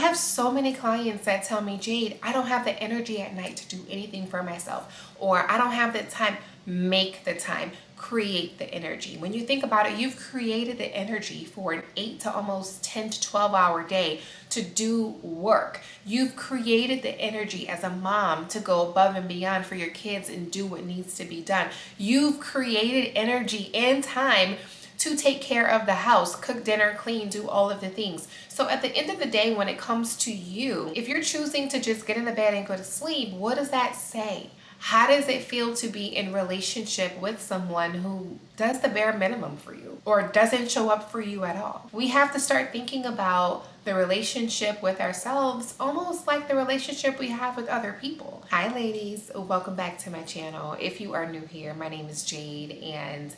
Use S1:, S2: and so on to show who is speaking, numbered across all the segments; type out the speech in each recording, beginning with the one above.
S1: have so many clients that tell me, Jade, I don't have the energy at night to do anything for myself, or I don't have the time. Make the time, create the energy. When you think about it, you've created the energy for an 8 to almost 10 to 12 hour day to do work. You've created the energy as a mom to go above and beyond for your kids and do what needs to be done. You've created energy and time to take care of the house, cook dinner, clean, do all of the things. So at the end of the day, when it comes to you, if you're choosing to just get in the bed and go to sleep, what does that say? How does it feel to be in relationship with someone who does the bare minimum for you or doesn't show up for you at all? We have to start thinking about the relationship with ourselves almost like the relationship we have with other people. Hi ladies, welcome back to my channel. If you are new here, my name is Jade and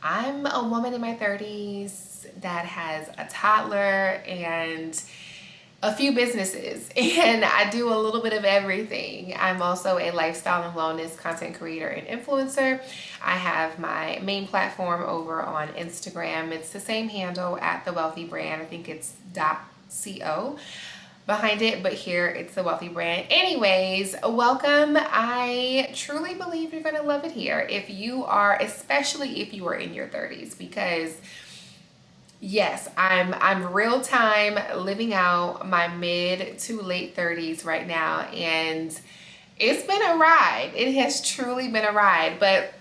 S1: I'm a woman in my 30s that has a toddler and a few businesses, and I do a little bit of everything. I'm also a lifestyle and wellness content creator and influencer. I have my main platform over on Instagram. It's the same handle at The Wealthy Brand. I think it's .co behind it, but here it's The Wealthy Brand. Anyways, welcome. I truly believe you're gonna love it here if you are, especially if you are in your 30s, because yes, I'm real time living out my mid to late 30s right now, and it's been a ride. It has truly been a ride. But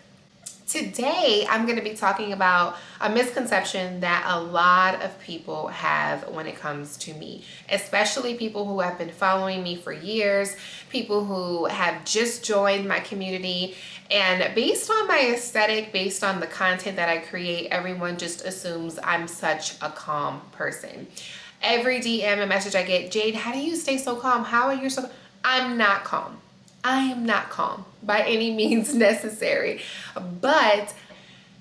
S1: today I'm going to be talking about a misconception that a lot of people have when it comes to me, especially people who have been following me for years, people who have just joined my community. And based on my aesthetic, based on the content that I create, everyone just assumes I'm such a calm person. Every DM and message I get, Jade, how do you stay so calm? How are you so? I'm not calm. I am not calm by any means necessary, but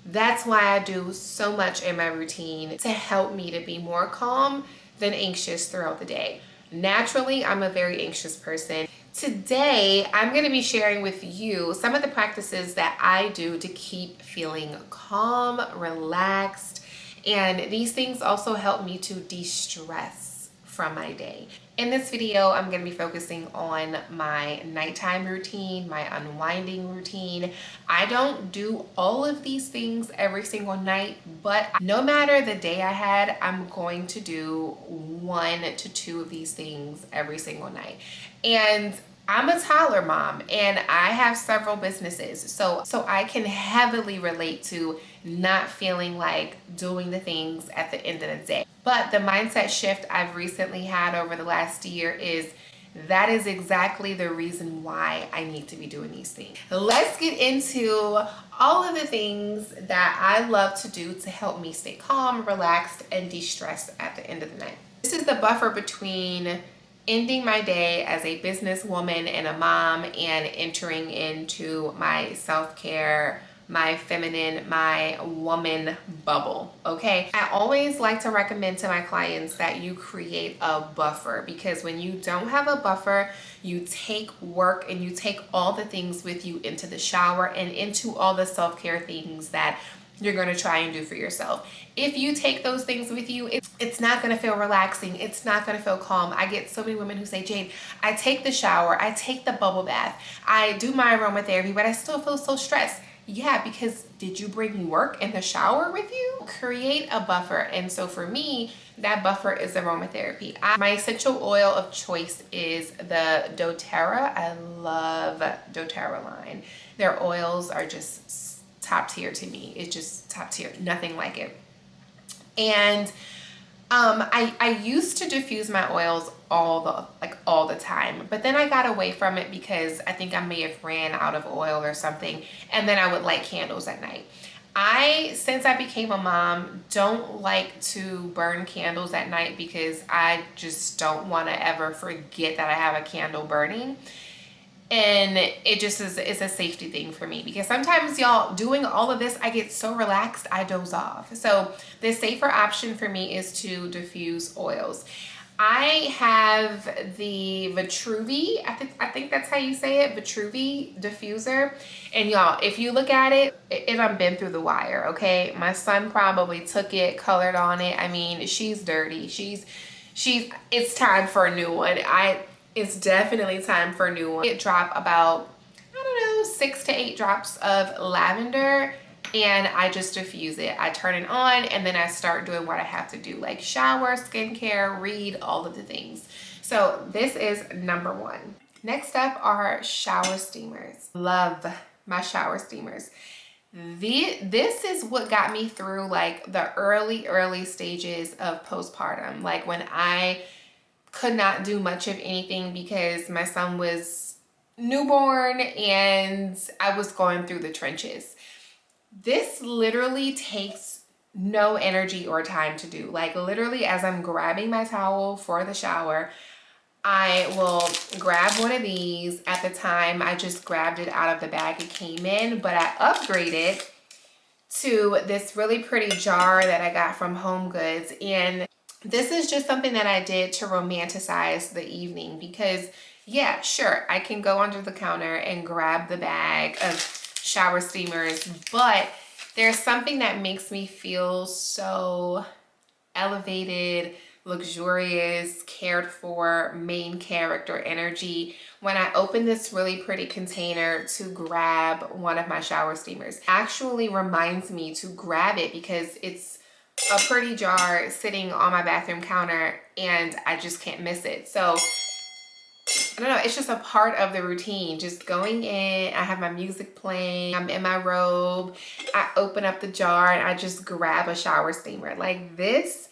S1: that's why I do so much in my routine to help me to be more calm than anxious throughout the day. Naturally, I'm a very anxious person. Today, I'm going to be sharing with you some of the practices that I do to keep feeling calm, relaxed, and these things also help me to de-stress from my day. In this video, I'm going to be focusing on my nighttime routine, my unwinding routine. I don't do all of these things every single night, but no matter the day I had, I'm going to do 1 to 2 of these things every single night. And I'm a toddler mom and I have several businesses, so I can heavily relate to not feeling like doing the things at the end of the day. But the mindset shift I've recently had over the last year is that is exactly the reason why I need to be doing these things. Let's get into all of the things that I love to do to help me stay calm, relaxed, and de-stress at the end of the night. This is the buffer between ending my day as a businesswoman and a mom and entering into my self-care, my feminine, my woman bubble, okay? I always like to recommend to my clients that you create a buffer, because when you don't have a buffer, you take work and you take all the things with you into the shower and into all the self-care things that you're going to try and do for yourself. If you take those things with you, it's not going to feel relaxing. It's not going to feel calm. I get so many women who say, Jade, I take the shower, I take the bubble bath, I do my aromatherapy, but I still feel so stressed. Yeah, because did you bring work in the shower with you? Create a buffer. And so for me, that buffer is aromatherapy. My essential oil of choice is the doTERRA. I love doTERRA line. Their oils are just top tier to me. It's just top tier, nothing like it. And I used to diffuse my oils all the time, but then I got away from it because I think I may have ran out of oil or something, and then I would light candles at night. Since I became a mom, don't like to burn candles at night because I just don't want to ever forget that I have a candle burning. And it just is a safety thing for me, because sometimes, y'all, doing all of this, I get so relaxed, I doze off. So the safer option for me is to diffuse oils. I have the Vitruvi, I think that's how you say it, Vitruvi diffuser. And y'all, if you look at it, it done been through the wire, okay? My son probably took it, colored on it. I mean, she's dirty. She's It's time for a new one. It's definitely time for a new one. It drop about, I don't know, 6 to 8 drops of lavender, and I just diffuse it. I turn it on and then I start doing what I have to do, like shower, skincare, read, all of the things. So this is number 1. Next up are shower steamers. Love my shower steamers. This is what got me through like the early stages of postpartum, like when I could not do much of anything because my son was newborn and I was going through the trenches. This literally takes no energy or time to do. Like literally as I'm grabbing my towel for the shower, I will grab one of these. At the time, I just grabbed it out of the bag it came in, but I upgraded to this really pretty jar that I got from Home Goods. And this is just something that I did to romanticize the evening because, yeah, sure, I can go under the counter and grab the bag of shower steamers, but there's something that makes me feel so elevated, luxurious, cared for, main character energy when I open this really pretty container to grab one of my shower steamers. Actually reminds me to grab it because it's a pretty jar sitting on my bathroom counter and I just can't miss it. So I don't know, it's just a part of the routine. Just going in, I have my music playing, I'm in my robe, I open up the jar and I just grab a shower steamer. Like this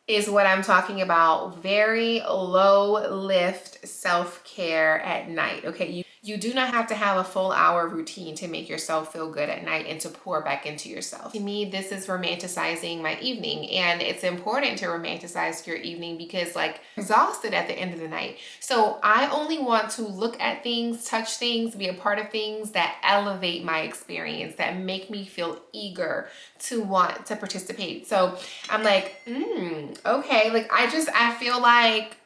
S1: is what I'm talking about. Very low lift self-care at night, okay? You do not have to have a full hour routine to make yourself feel good at night and to pour back into yourself. To me, this is romanticizing my evening, and it's important to romanticize your evening because like exhausted at the end of the night. So I only want to look at things, touch things, be a part of things that elevate my experience, that make me feel eager to want to participate. So I'm like, okay, like I feel like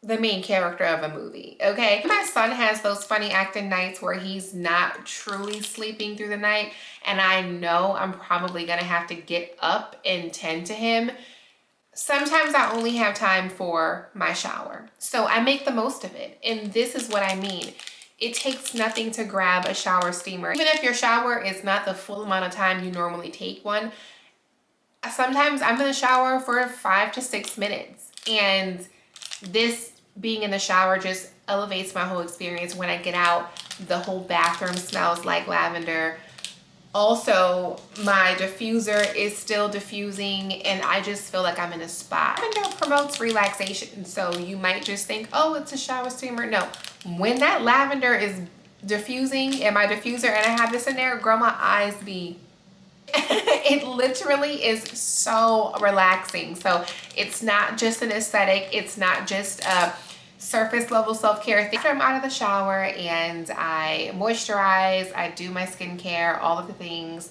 S1: the main character of a movie, okay? My son has those funny acting nights where he's not truly sleeping through the night, and I know I'm probably gonna have to get up and tend to him. Sometimes I only have time for my shower, so I make the most of it, and this is what I mean. It takes nothing to grab a shower steamer. Even if your shower is not the full amount of time you normally take one, sometimes I'm in the shower for 5 to 6 minutes, and this being in the shower just elevates my whole experience. When I get out, the whole bathroom smells like lavender. Also, my diffuser is still diffusing and I just feel like I'm in a spa. Lavender promotes relaxation, so you might just think, oh, it's a shower steamer. No, when that lavender is diffusing in my diffuser and I have this in there, girl, my eyes be it literally is so relaxing. So it's not just an aesthetic, it's not just a surface level self-care thing. After I'm out of the shower and I moisturize, I do my skincare, all of the things,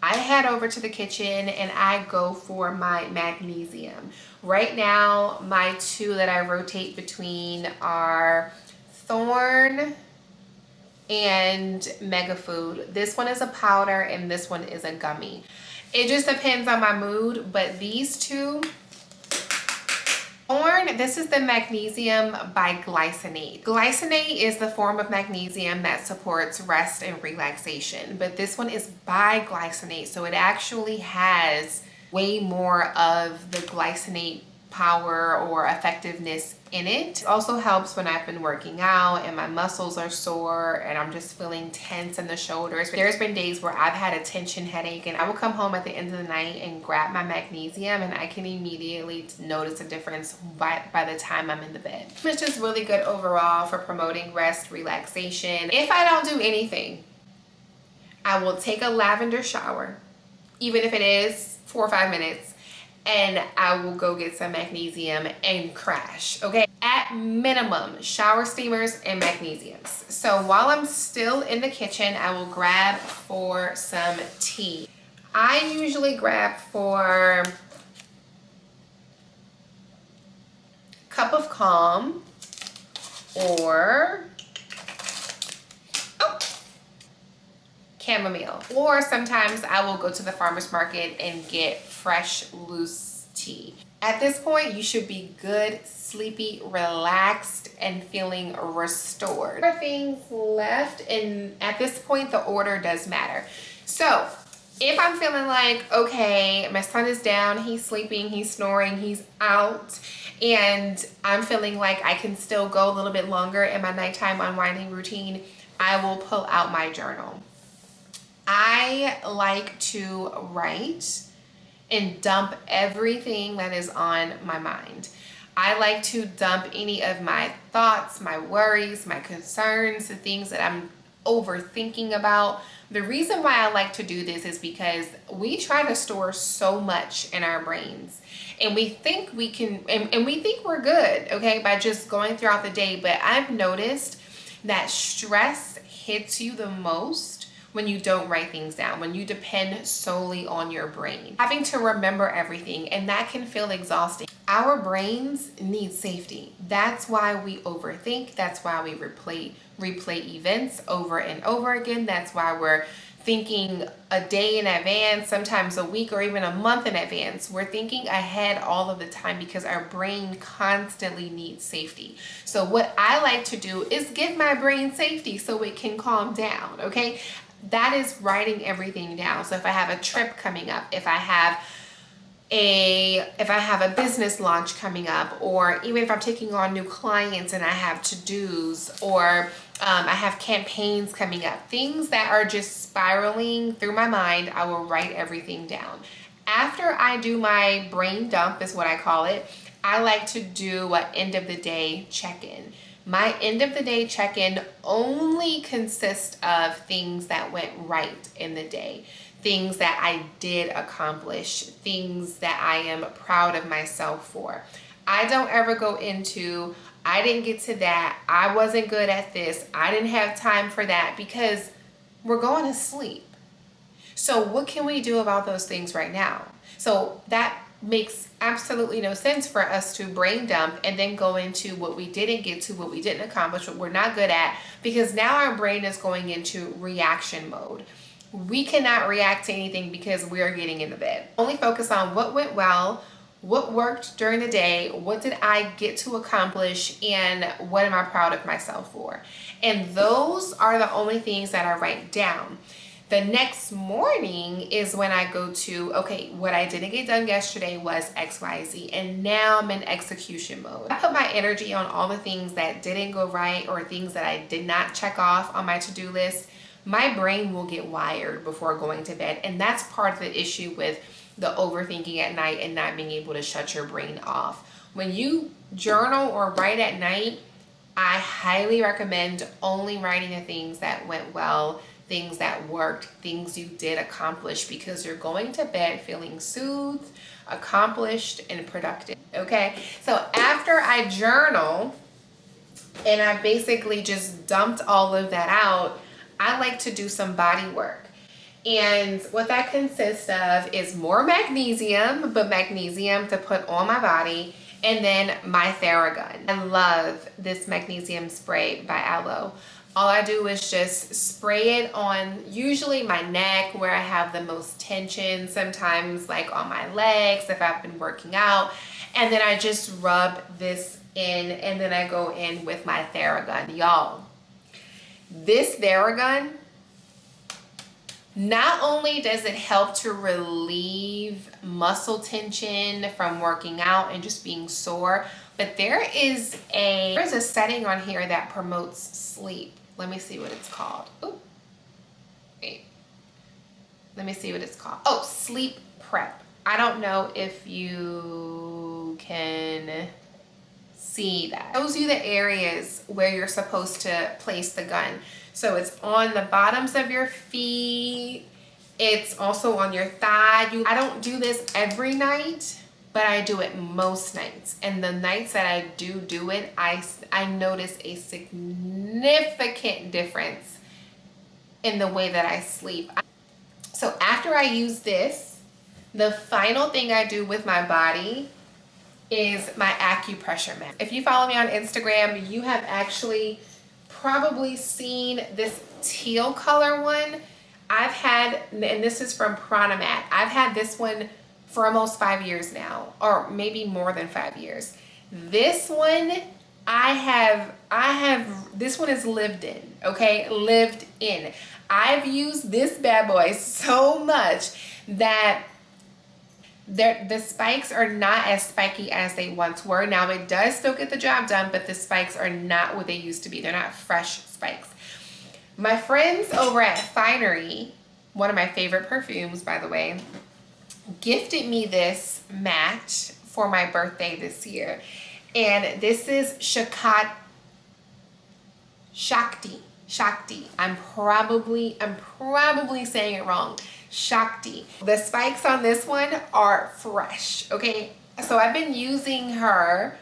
S1: I head over to the kitchen and I go for my magnesium. Right now, my 2 that I rotate between are Thorn and Mega Food. This one is a powder and this one is a gummy. It just depends on my mood, but these 2, Thorn, this is the Magnesium by Glycinate. Glycinate is the form of magnesium that supports rest and relaxation, but this one is by Glycinate, so it actually has way more of the glycinate power or effectiveness in it. It also helps when I've been working out and my muscles are sore and I'm just feeling tense in the shoulders. There's been days where I've had a tension headache and I will come home at the end of the night and grab my magnesium and I can immediately notice a difference by the time I'm in the bed. It's just really good overall for promoting rest, relaxation. If I don't do anything, I will take a lavender shower, even if it is 4 or 5 minutes, and I will go get some magnesium and crash, okay? At minimum, shower steamers and magnesiums. So while I'm still in the kitchen, I will grab for some tea. I usually grab for Cup of Calm or chamomile. Or sometimes I will go to the farmer's market and get fresh loose tea. At this point, you should be good, sleepy, relaxed, and feeling restored. There are things left, and at this point, the order does matter. So if I'm feeling like, okay, my son is down, he's sleeping, he's snoring, he's out, and I'm feeling like I can still go a little bit longer in my nighttime unwinding routine, I will pull out my journal. I like to write and dump everything that is on my mind. I like to dump any of my thoughts, my worries, my concerns, the things that I'm overthinking about. The reason why I like to do this is because we try to store so much in our brains, and we think we can, and we think we're good, okay, by just going throughout the day. But I've noticed that stress hits you the most when you don't write things down, when you depend solely on your brain. Having to remember everything, and that can feel exhausting. Our brains need safety. That's why we overthink. That's why we replay events over and over again. That's why we're thinking a day in advance, sometimes a week or even a month in advance. We're thinking ahead all of the time because our brain constantly needs safety. So what I like to do is give my brain safety so it can calm down, okay? That is writing everything down. So if I have a trip coming up, if I have a business launch coming up, or even if I'm taking on new clients and I have to-dos, or I have campaigns coming up, things that are just spiraling through my mind, I will write everything down. After I do my brain dump, is what I call it, I like to do an end of the day check-in. My end of the day check-in only consists of things that went right in the day, things that I did accomplish, things that I am proud of myself for. I don't ever go into, I didn't get to that, I wasn't good at this, I didn't have time for that, because we're going to sleep. So what can we do about those things right now? So that makes absolutely no sense for us to brain dump and then go into what we didn't get to, what we didn't accomplish, what we're not good at, because now our brain is going into reaction mode. We cannot react to anything because we are getting into bed. Only focus on what went well, what worked during the day, what did I get to accomplish, and what am I proud of myself for? And those are the only things that I write down. The next morning is when I go to, okay, what I didn't get done yesterday was XYZ, and now I'm in execution mode. I put my energy on all the things that didn't go right or things that I did not check off on my to-do list. My brain will get wired before going to bed, and that's part of the issue with the overthinking at night and not being able to shut your brain off. When you journal or write at night, I highly recommend only writing the things that went well, things that worked, things you did accomplish, because you're going to bed feeling soothed, accomplished, and productive, okay? So after I journal and I basically just dumped all of that out, I like to do some body work. And what that consists of is more magnesium, but magnesium to put on my body, and then my Theragun. I love this magnesium spray by Aloe. All I do is just spray it on usually my neck where I have the most tension, sometimes like on my legs if I've been working out. And then I just rub this in, and then I go in with my Theragun. Y'all, this Theragun, not only does it help to relieve muscle tension from working out and just being sore, but there's a setting on here that promotes sleep. Let me see what it's called. Ooh. Wait. Let me see what it's called. Oh, sleep prep. I don't know if you can see that. It shows you the areas where you're supposed to place the gun. So it's on the bottoms of your feet. It's also on your thigh. I don't do this every night, but I do it most nights. And the nights that I do it, I notice a significant difference in the way that I sleep. So after I use this, the final thing I do with my body is my acupressure mat. If you follow me on Instagram, you have actually probably seen this teal color one. I've had, and this is from Pranamat. I've had this one for almost 5 years now, or maybe more than 5 years. This one, this one is lived in, okay? Lived in. I've used this bad boy so much that the spikes are not as spiky as they once were. Now it does still get the job done, but the spikes are not what they used to be. They're not fresh spikes. My friends over at Finery, one of my favorite perfumes, by the way, gifted me this match for my birthday this year. And this is Shakti. I'm probably saying it wrong. Shakti. The spikes on this one are fresh, okay? So I've been using her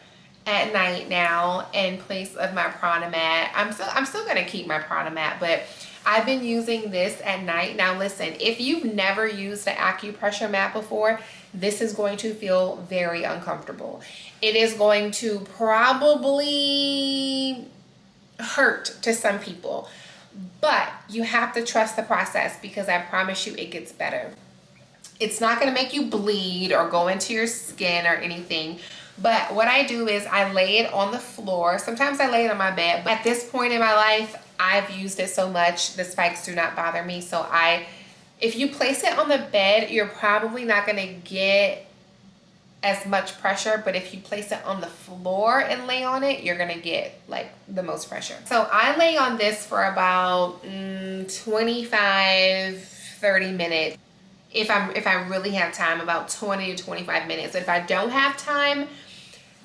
S1: at night now in place of my prana mat. I'm still gonna keep my prana mat, but I've been using this at night. Now listen, if you've never used an acupressure mat before, this is going to feel very uncomfortable. It is going to probably hurt to some people, but you have to trust the process, because I promise you it gets better. It's not going to make you bleed or go into your skin or anything, but what I do is I lay it on the floor. Sometimes I lay it on my bed, but at this point in my life, I've used it so much, the spikes do not bother me. So if you place it on the bed, you're probably not going to get as much pressure, but if you place it on the floor and lay on it, you're gonna get like the most pressure. So I lay on this for about 25-30 minutes. If I really have time, about 20 to 25 minutes. If I don't have time,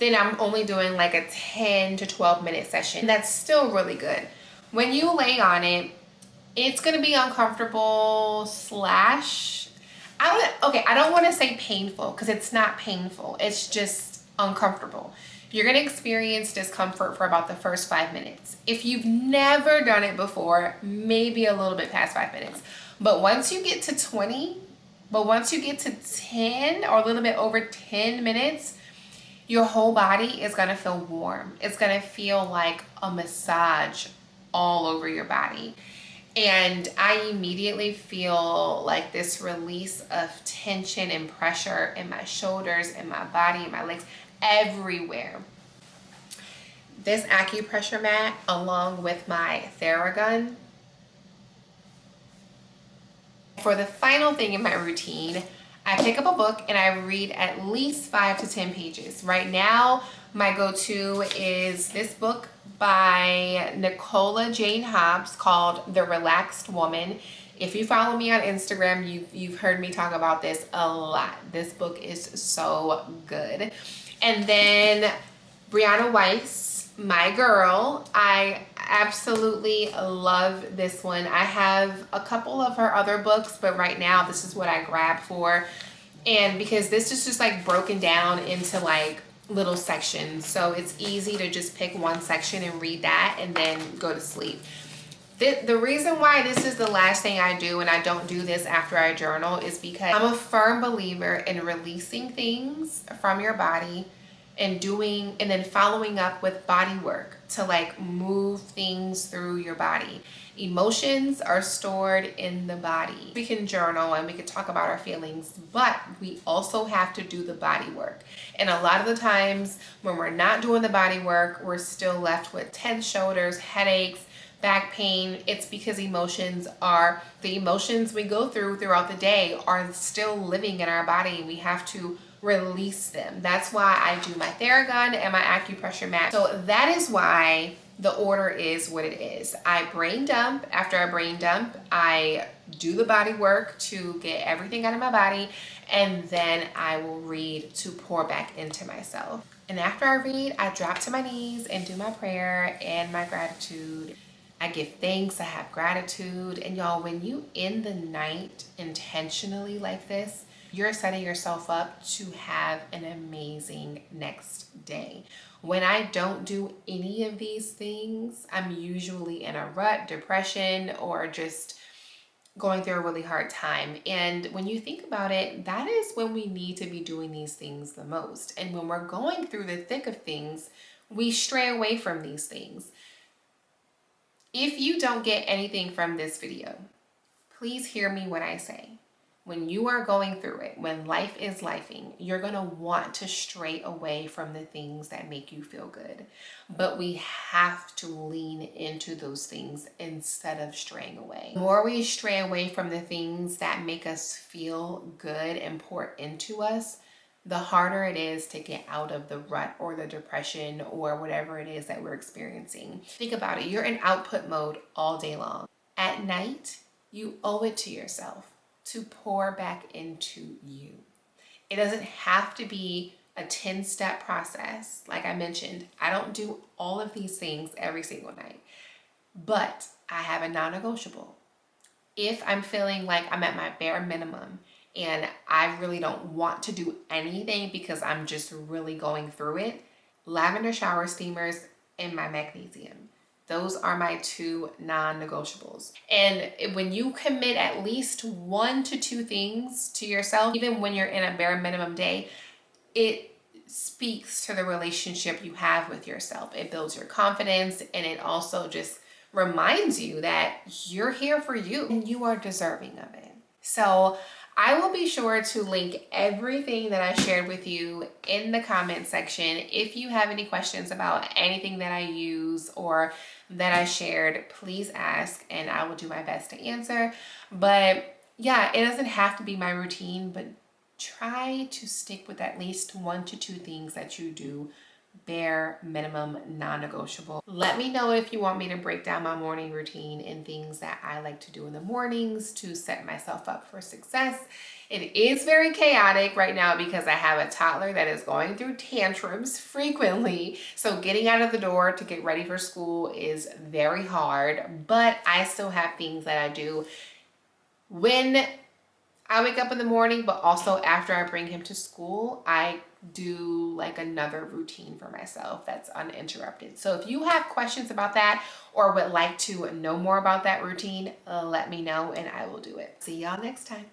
S1: then I'm only doing like a 10 to 12 minute session. That's still really good. When you lay on it, it's gonna be uncomfortable slash, I don't want to say painful, because it's not painful. It's just uncomfortable. You're going to experience discomfort for about the first 5 minutes. If you've never done it before, maybe a little bit past 5 minutes. But once you get to 10 or a little bit over 10 minutes, your whole body is going to feel warm. It's going to feel like a massage all over your body. And I immediately feel like this release of tension and pressure in my shoulders, in my body, in my legs, everywhere. This acupressure mat, along with my Theragun. For the final thing in my routine, I pick up a book and I read at least 5 to 10 pages. Right now, my go-to is this book by Nicola Jane Hobbs called The Relaxed Woman. If you follow me on Instagram, you've heard me talk about this a lot. This book is so good. And then Brianna Weiss, my girl. I absolutely love this one. I have a couple of her other books, but right now this is what I grabbed for. And because this is just like broken down into like little sections, so it's easy to just pick one section and read that and then go to sleep. The reason why this is the last thing I do, and I don't do this after I journal, is because I'm a firm believer in releasing things from your body and then following up with body work to like move things through your body. Emotions are stored in the body. We can journal and we can talk about our feelings, but we also have to do the body work. And a lot of the times when we're not doing the body work, we're still left with tense shoulders, headaches, back pain. It's because the emotions we go throughout the day are still living in our body, and we have to release them. That's why I do my Theragun and my acupressure mat. So that is why the order is what it is. I brain dump. After I brain dump, I do the body work to get everything out of my body, and then I will read to pour back into myself. And after I read, I drop to my knees and do my prayer and my gratitude. I give thanks, I have gratitude. And y'all, when you end the night intentionally like this, you're setting yourself up to have an amazing next day. When I don't do any of these things, I'm usually in a rut, depression, or just going through a really hard time. And when you think about it, that is when we need to be doing these things the most. And when we're going through the thick of things, we stray away from these things. If you don't get anything from this video, please hear me when I say, When you are going through it, when life is lifing, you're going to want to stray away from the things that make you feel good. But we have to lean into those things instead of straying away. The more we stray away from the things that make us feel good and pour into us, the harder it is to get out of the rut or the depression or whatever it is that we're experiencing. Think about it. You're in output mode all day long. At night, you owe it to yourself to pour back into you. It doesn't have to be a 10-step process. Like I mentioned, I don't do all of these things every single night, but I have a non-negotiable. If I'm feeling like I'm at my bare minimum and I really don't want to do anything because I'm just really going through it, lavender shower steamers and my magnesium. Those are my two non-negotiables. And when you commit at least 1 to 2 things to yourself, even when you're in a bare minimum day, it speaks to the relationship you have with yourself. It builds your confidence, and it also just reminds you that you're here for you and you are deserving of it. So I will be sure to link everything that I shared with you in the comment section. If you have any questions about anything that I use or that I shared, please ask and I will do my best to answer. But yeah, it doesn't have to be my routine, but try to stick with at least 1 to 2 things that you do bare minimum, non-negotiable. Let me know if you want me to break down my morning routine and things that I like to do in the mornings to set myself up for success. It is very chaotic right now because I have a toddler that is going through tantrums frequently. So getting out of the door to get ready for school is very hard, but I still have things that I do when I wake up in the morning, but also after I bring him to school, I do like another routine for myself that's uninterrupted. So if you have questions about that or would like to know more about that routine, let me know and I will do it. See y'all next time.